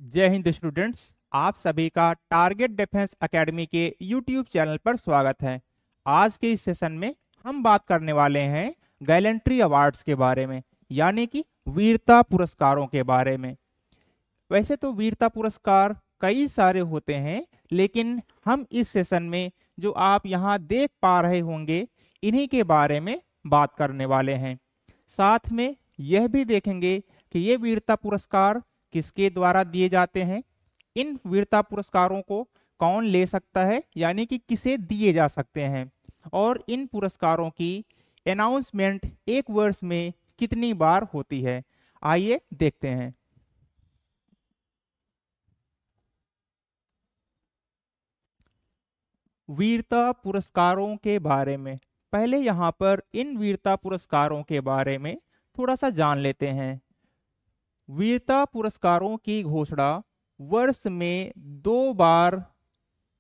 जय हिंद स्टूडेंट्स। आप सभी का टारगेट डिफेंस एकेडमी के यूट्यूब चैनल पर स्वागत है। आज के इस सेशन में हम बात करने वाले हैं गैलेंट्री अवार्ड्स के बारे में, यानी कि वीरता पुरस्कारों के बारे में। वैसे तो वीरता पुरस्कार कई सारे होते हैं, लेकिन हम इस सेशन में जो आप यहाँ देख पा रहे होंगे इन्हीं के बारे में बात करने वाले हैं। साथ में यह भी देखेंगे कि ये वीरता पुरस्कार किसके द्वारा दिए जाते हैं, इन वीरता पुरस्कारों को कौन ले सकता है, यानी कि किसे दिए जा सकते हैं, और इन पुरस्कारों की अनाउंसमेंट एक वर्ष में कितनी बार होती है। आइए देखते हैं। वीरता पुरस्कारों के बारे में पहले यहाँ पर इन वीरता पुरस्कारों के बारे में थोड़ा सा जान लेते हैं। वीरता पुरस्कारों की घोषणा वर्ष में 2 बार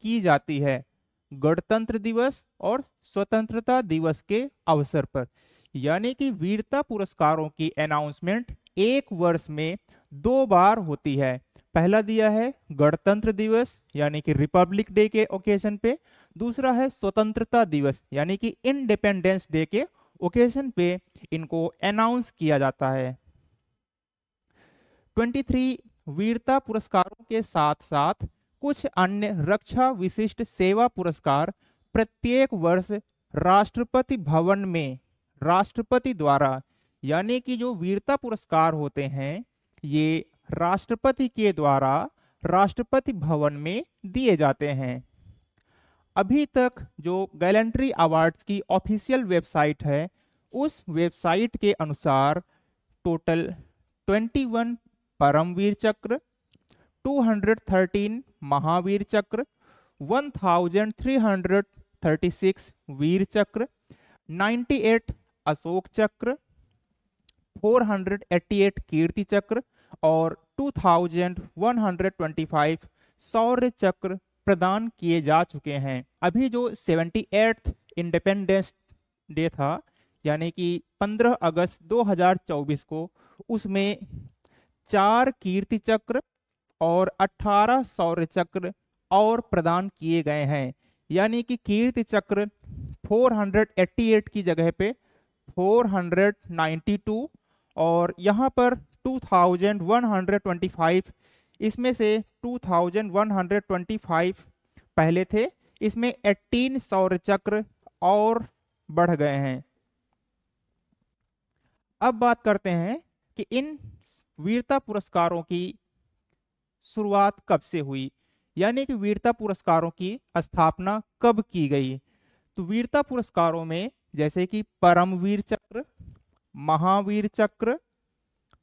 की जाती है, गणतंत्र दिवस और स्वतंत्रता दिवस के अवसर पर। यानी कि वीरता पुरस्कारों की अनाउंसमेंट एक वर्ष में 2 बार होती है। पहला दिया है गणतंत्र दिवस यानी कि रिपब्लिक डे के ओकेजन पे, दूसरा है स्वतंत्रता दिवस यानी कि इंडिपेंडेंस डे के ओकेजन पे इनको अनाउंस किया जाता है। 23 वीरता पुरस्कारों के साथ साथ कुछ अन्य रक्षा विशिष्ट सेवा पुरस्कार प्रत्येक वर्ष राष्ट्रपति भवन में राष्ट्रपति द्वारा, यानी कि जो वीरता पुरस्कार होते हैं ये राष्ट्रपति के द्वारा राष्ट्रपति भवन में दिए जाते हैं। अभी तक जो गैलेंट्री अवार्ड्स की ऑफिशियल वेबसाइट है, उस वेबसाइट के अनुसार टोटल 21 परमवीर चक्र, 213 महावीर चक्र, 1336 वीर चक्र, 98 अशोक चक्र, 488 कीर्ति चक्र और 2125 शौर्य चक्र प्रदान किए जा चुके हैं। अभी जो 78th इंडिपेंडेंस डे था, यानी कि 15 अगस्त 2024 को, उसमें 4 कीर्ति चक्र और 18 शौर्य चक्र और प्रदान किए गए हैं। यानी कि कीर्ति चक्र 488 की जगह पे 492 और यहाँ पर 2125, इसमें से 2125 पहले थे, इसमें 18 शौर्य चक्र और बढ़ गए हैं। अब बात करते हैं कि इन वीरता पुरस्कारों की शुरुआत कब से हुई, यानी कि वीरता पुरस्कारों की स्थापना कब की गई। तो वीरता पुरस्कारों में जैसे कि परमवीर चक्र, महावीर चक्र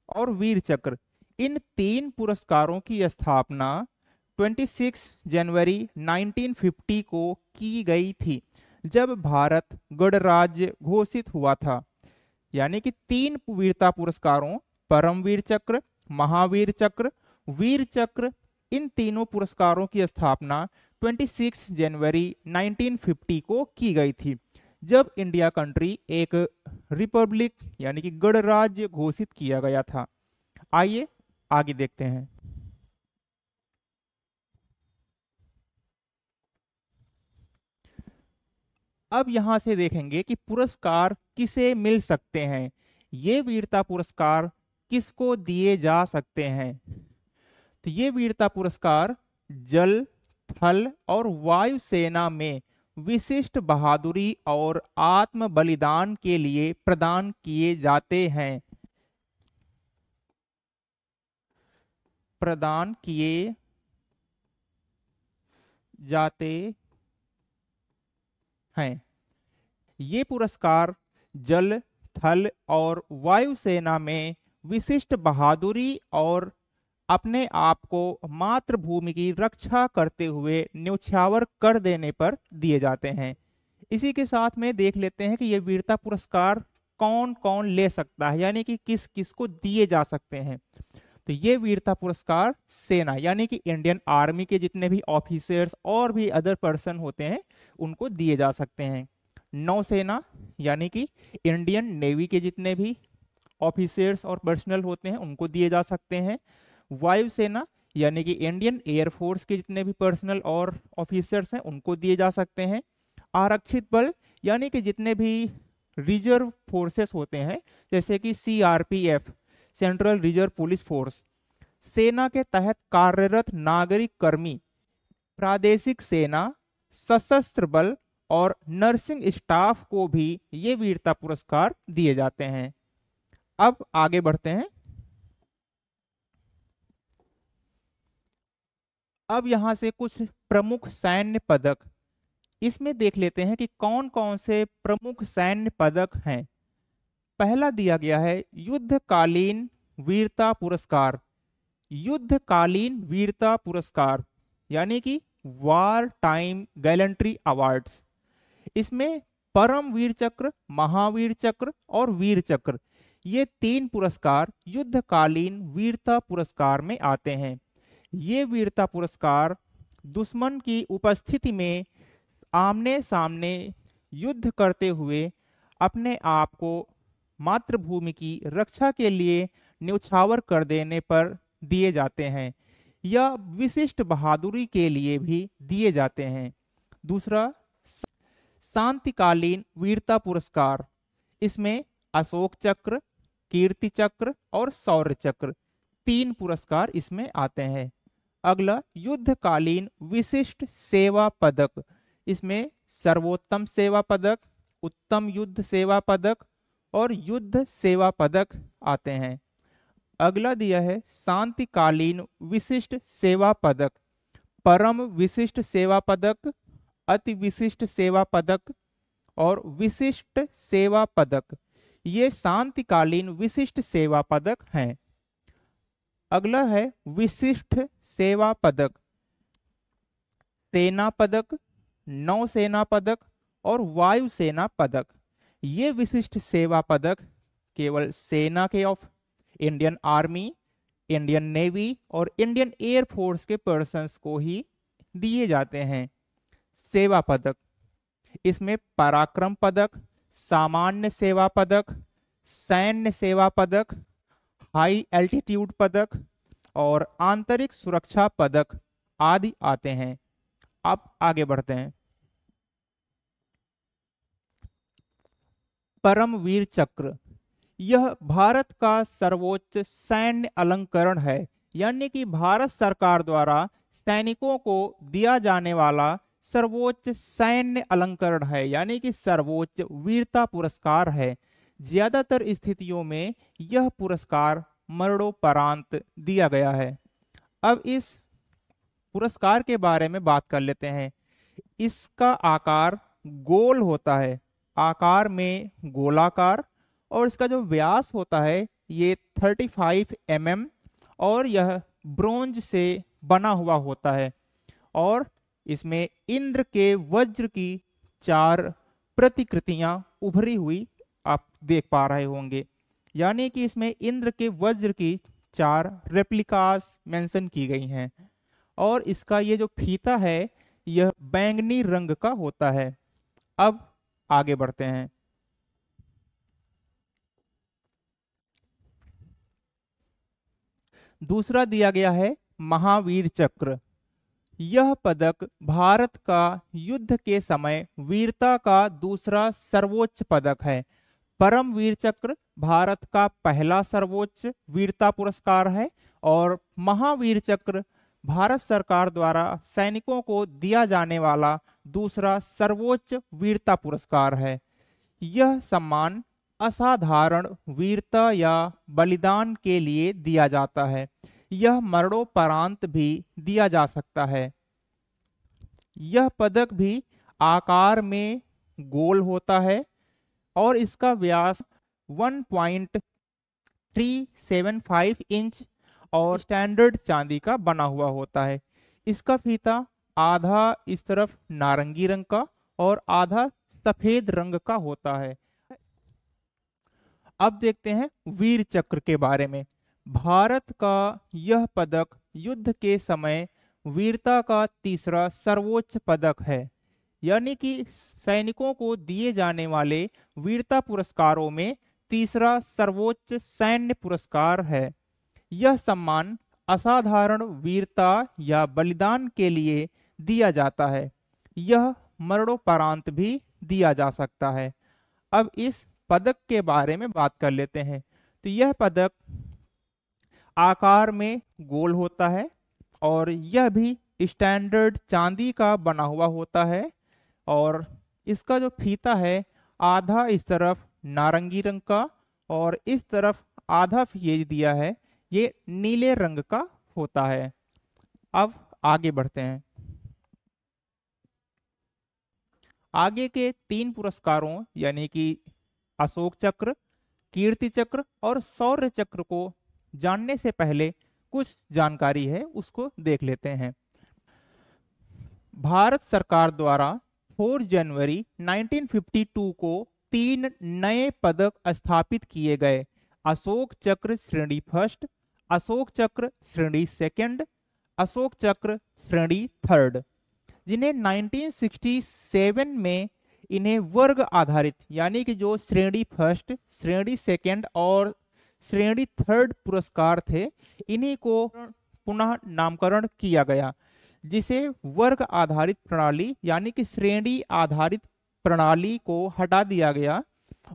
और वीर चक्र, इन 3 पुरस्कारों की स्थापना 26 जनवरी 1950 को की गई थी, जब भारत गणराज्य घोषित हुआ था। यानी कि 3 वीरता पुरस्कारों परमवीर चक्र, महावीर चक्र, वीर चक्र, इन तीनों पुरस्कारों की स्थापना 26 जनवरी 1950 को की गई थी, जब इंडिया कंट्री एक रिपब्लिक यानी कि गणराज्य घोषित किया गया था। आइए आगे देखते हैं। अब यहां से देखेंगे कि पुरस्कार किसे मिल सकते हैं, ये वीरता पुरस्कार किसको दिए जा सकते हैं। तो ये वीरता पुरस्कार जल, थल और वायु सेना में विशिष्ट बहादुरी और आत्म बलिदान के लिए प्रदान किए जाते हैं। प्रदान किए जाते हैं। ये पुरस्कार जल, थल और वायु सेना में विशिष्ट बहादुरी और अपने आप को मातृभूमि की रक्षा करते हुए न्यौछावर कर देने पर दिए जाते हैं। इसी के साथ में देख लेते हैं कि ये वीरता पुरस्कार कौन कौन ले सकता है, यानी कि किस किस को दिए जा सकते हैं। तो ये वीरता पुरस्कार सेना यानी कि इंडियन आर्मी के जितने भी ऑफिसर्स और भी अदर पर्सन होते हैं उनको दिए जा सकते हैं। नौसेना यानी कि इंडियन नेवी के जितने भी ऑफिसर्स और पर्सनल होते हैं उनको दिए जा सकते हैं। वायुसेना यानी कि इंडियन एयरफोर्स के जितने भी पर्सनल और ऑफिसर्स हैं उनको दिए जा सकते हैं। आरक्षित बल यानी कि जितने भी रिजर्व फोर्सेस होते हैं जैसे कि CRPF, central reserve police force. सेना के तहत कार्यरत नागरिक कर्मी, प्रादेशिक सेना, सशस्त्र बल और नर्सिंग स्टाफ को भी ये वीरता पुरस्कार दिए जाते हैं। अब आगे बढ़ते हैं। अब यहां से कुछ प्रमुख सैन्य पदक, इसमें देख लेते हैं कि कौन कौन से प्रमुख सैन्य पदक हैं। पहला दिया गया है युद्धकालीन वीरता पुरस्कार। युद्धकालीन वीरता पुरस्कार यानी कि वार टाइम गैलेंट्री अवार्ड्स। इसमें परम वीर चक्र, महावीर चक्र और वीर चक्र, ये 3 पुरस्कार युद्धकालीन वीरता पुरस्कार में आते हैं। ये वीरता पुरस्कार दुश्मन की उपस्थिति में आमने सामने युद्ध करते हुए अपने आप को मातृभूमि की रक्षा के लिए न्यौछावर कर देने पर दिए जाते हैं या विशिष्ट बहादुरी के लिए भी दिए जाते हैं। दूसरा शांतिकालीन वीरता पुरस्कार, इसमें अशोक चक्र, कीर्ति चक्र और शौर्य चक्र 3 पुरस्कार इसमें आते हैं। अगला युद्धकालीन विशिष्ट सेवा पदक, इसमें सर्वोत्तम सेवा पदक, उत्तम युद्ध सेवा पदक और युद्ध सेवा पदक आते हैं। अगला दिया है शांतिकालीन विशिष्ट सेवा पदक, परम विशिष्ट सेवा पदक, अति विशिष्ट सेवा पदक और विशिष्ट सेवा पदक, ये शांतिकालीन विशिष्ट सेवा पदक हैं। अगला है विशिष्ट सेवा पदक, सेना पदक, नौसेना पदक और वायुसेना पदक। ये विशिष्ट सेवा पदक केवल सेना के of Indian army, Indian navy और इंडियन एयरफोर्स के पर्सन्स को ही दिए जाते हैं। सेवा पदक, इसमें पराक्रम पदक, सामान्य सेवा पदक, सैन्य सेवा पदक, हाई एल्टीट्यूड पदक और आंतरिक सुरक्षा पदक आदि आते हैं। अब आगे बढ़ते हैं। परमवीर चक्र, यह भारत का सर्वोच्च सैन्य अलंकरण है, यानी कि भारत सरकार द्वारा सैनिकों को दिया जाने वाला सर्वोच्च सैन्य अलंकरण है, यानी कि सर्वोच्च वीरता पुरस्कार है। ज्यादातर स्थितियों में यह पुरस्कार मरणोपरांत दिया गया है। अब इस पुरस्कार के बारे में बात कर लेते हैं। इसका आकार गोल होता है, आकार में गोलाकार, और इसका जो व्यास होता है ये 35 mm और यह ब्रोंज से बना हुआ होता है। और इसमें इंद्र के वज्र की 4 प्रतिकृतियां उभरी हुई आप देख पा रहे होंगे, यानी कि इसमें इंद्र के वज्र की 4 रेप्लिकास मेंशन की गई हैं। और इसका ये जो फीता है यह बैंगनी रंग का होता है। अब आगे बढ़ते हैं। दूसरा दिया गया है महावीर चक्र। यह पदक भारत का युद्ध के समय वीरता का दूसरा सर्वोच्च पदक है। परमवीर चक्र भारत का पहला सर्वोच्च वीरता पुरस्कार है और महावीर चक्र भारत सरकार द्वारा सैनिकों को दिया जाने वाला दूसरा सर्वोच्च वीरता पुरस्कार है। यह सम्मान असाधारण वीरता या बलिदान के लिए दिया जाता है। यह मरणोपरांत भी दिया जा सकता है। यह पदक भी आकार में गोल होता है और इसका व्यास 1.375 इंच और स्टैंडर्ड चांदी का बना हुआ होता है। इसका फीता आधा इस तरफ नारंगी रंग का और आधा सफेद रंग का होता है। अब देखते हैं वीर चक्र के बारे में। भारत का यह पदक युद्ध के समय वीरता का तीसरा सर्वोच्च पदक है, यानी कि सैनिकों को दिए जाने वाले वीरता पुरस्कारों में तीसरा सर्वोच्च सैन्य पुरस्कार है। यह सम्मान असाधारण वीरता या बलिदान के लिए दिया जाता है। यह मरणोपरांत भी दिया जा सकता है। अब इस पदक के बारे में बात कर लेते हैं। तो यह पदक आकार में गोल होता है और यह भी स्टैंडर्ड चांदी का बना हुआ होता है और इसका जो फीता है आधा इस तरफ नारंगी रंग का और इस तरफ आधा ये दिया है ये नीले रंग का होता है। अब आगे बढ़ते हैं। आगे के 3 पुरस्कारों यानी कि अशोक चक्र, कीर्ति चक्र और शौर्य चक्र को जानने से पहले कुछ जानकारी है उसको देख लेते हैं। भारत सरकार द्वारा 4 जनवरी 1952 को 3 नए पदक स्थापित किए गए। अशोक चक्र श्रेणी फर्स्ट, अशोक चक्र श्रेणी सेकंड, अशोक चक्र श्रेणी थर्ड, जिन्हें 1967 में इन्हें वर्ग आधारित यानी कि जो श्रेणी फर्स्ट, श्रेणी सेकंड और श्रेणी थर्ड पुरस्कार थे इन्हीं को पुनः नामकरण किया गया, जिसे वर्ग आधारित प्रणाली यानी कि श्रेणी आधारित प्रणाली को हटा दिया गया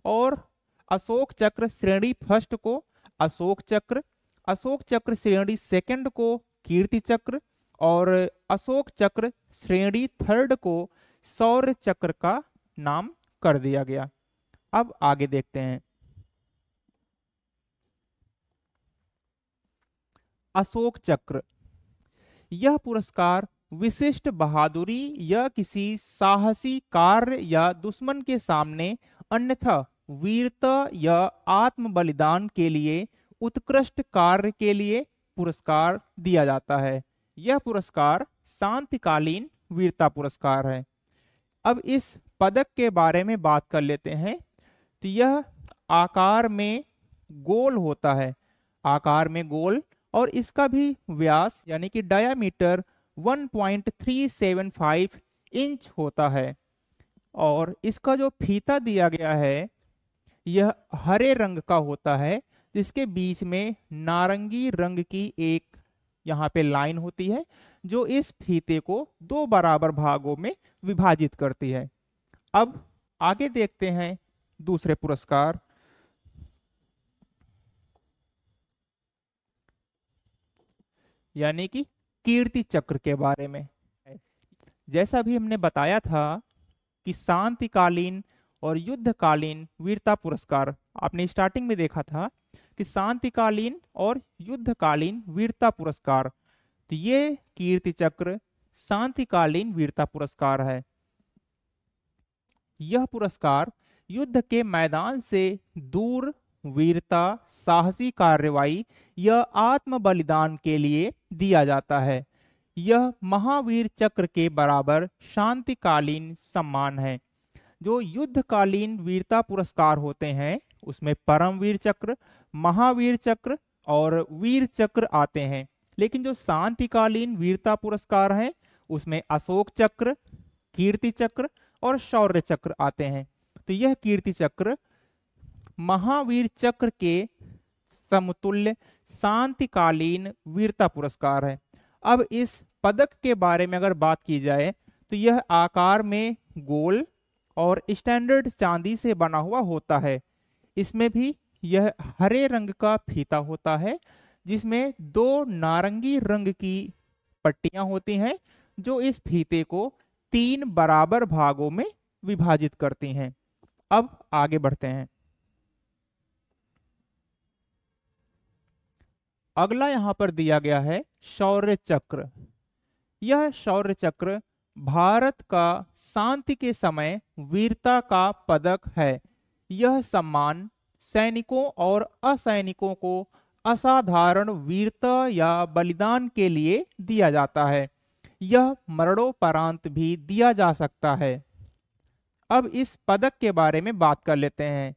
और अशोक चक्र श्रेणी फर्स्ट को अशोक चक्र, अशोक चक्र श्रेणी सेकंड को कीर्ति चक्र और अशोक चक्र श्रेणी थर्ड को शौर्य चक्र का नाम कर दिया गया। अब आगे देखते हैं। अशोक चक्र, यह पुरस्कार विशिष्ट बहादुरी या किसी साहसी कार्य या दुश्मन के सामने अन्यथा वीरता या आत्म बलिदान के लिए उत्कृष्ट कार्य के लिए पुरस्कार दिया जाता है। यह पुरस्कार शांतिकालीन वीरता पुरस्कार है। अब इस पदक के बारे में बात कर लेते हैं। तो यह आकार में गोल होता है, आकार में गोल, और इसका भी व्यास यानी कि डायामीटर 1.375 इंच होता है और इसका जो फीता दिया गया है यह हरे रंग का होता है, जिसके बीच में नारंगी रंग की एक यहाँ पे लाइन होती है जो इस फीते को 2 बराबर भागों में विभाजित करती है। अब आगे देखते हैं दूसरे पुरस्कार। यानी कि कीर्ति चक्र के बारे में। जैसा भी हमने बताया था कि शांतिकालीन और युद्धकालीन वीरता पुरस्कार, आपने स्टार्टिंग में देखा था कि शांतिकालीन और युद्धकालीन वीरता पुरस्कार, तो ये कीर्ति चक्र शांतिकालीन वीरता पुरस्कार है। यह पुरस्कार युद्ध के मैदान से दूर वीरता, साहसी कार्रवाई या आत्म बलिदान के लिए दिया जाता है। यह महावीर चक्र के बराबर शांतिकालीन सम्मान है। जो युद्धकालीन वीरता पुरस्कार होते हैं उसमें परमवीर चक्र, महावीर चक्र और वीर चक्र आते हैं, लेकिन जो शांतिकालीन वीरता पुरस्कार हैं उसमें अशोक चक्र, कीर्ति चक्र और शौर्य चक्र आते हैं। तो यह कीर्ति चक्र महावीर चक्र के समतुल्य शांतिकालीन वीरता पुरस्कार है। अब इस पदक के बारे में अगर बात की जाए तो यह आकार में गोल और स्टैंडर्ड चांदी से बना हुआ होता है। इसमें भी यह हरे रंग का फीता होता है जिसमें 2 नारंगी रंग की पट्टियां होती हैं जो इस फीते को 3 बराबर भागों में विभाजित करती हैं। अब आगे बढ़ते हैं। अगला यहां पर दिया गया है शौर्य चक्र। यह शौर्य चक्र भारत का शांति के समय वीरता का पदक है। यह सम्मान सैनिकों और असैनिकों को असाधारण वीरता या बलिदान के लिए दिया जाता है। यह मरणोपरांत भी दिया जा सकता है। अब इस पदक के बारे में बात कर लेते हैं।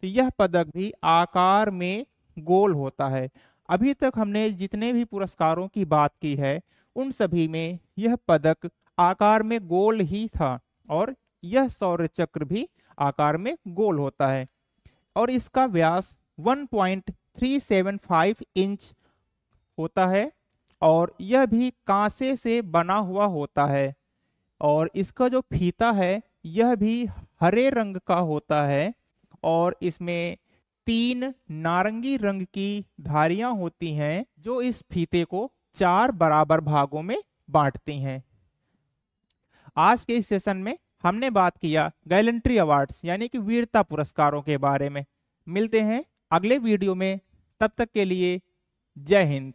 तो यह पदक भी आकार में गोल होता है। अभी तक हमने जितने भी पुरस्कारों की बात की है उन सभी में यह पदक आकार में गोल ही था और यह शौर्य चक्र भी आकार में गोल होता है और इसका व्यास 1.375 इंच होता है और यह भी कांसे से बना हुआ होता है और इसका जो फीता है यह भी हरे रंग का होता है और इसमें 3 नारंगी रंग की धारियां होती हैं जो इस फीते को 4 बराबर भागों में बांटती हैं। आज के इस सेशन में हमने बात किया गैलेंट्री अवार्ड्स यानी कि वीरता पुरस्कारों के बारे में। मिलते हैं अगले वीडियो में, तब तक के लिए जय हिंद।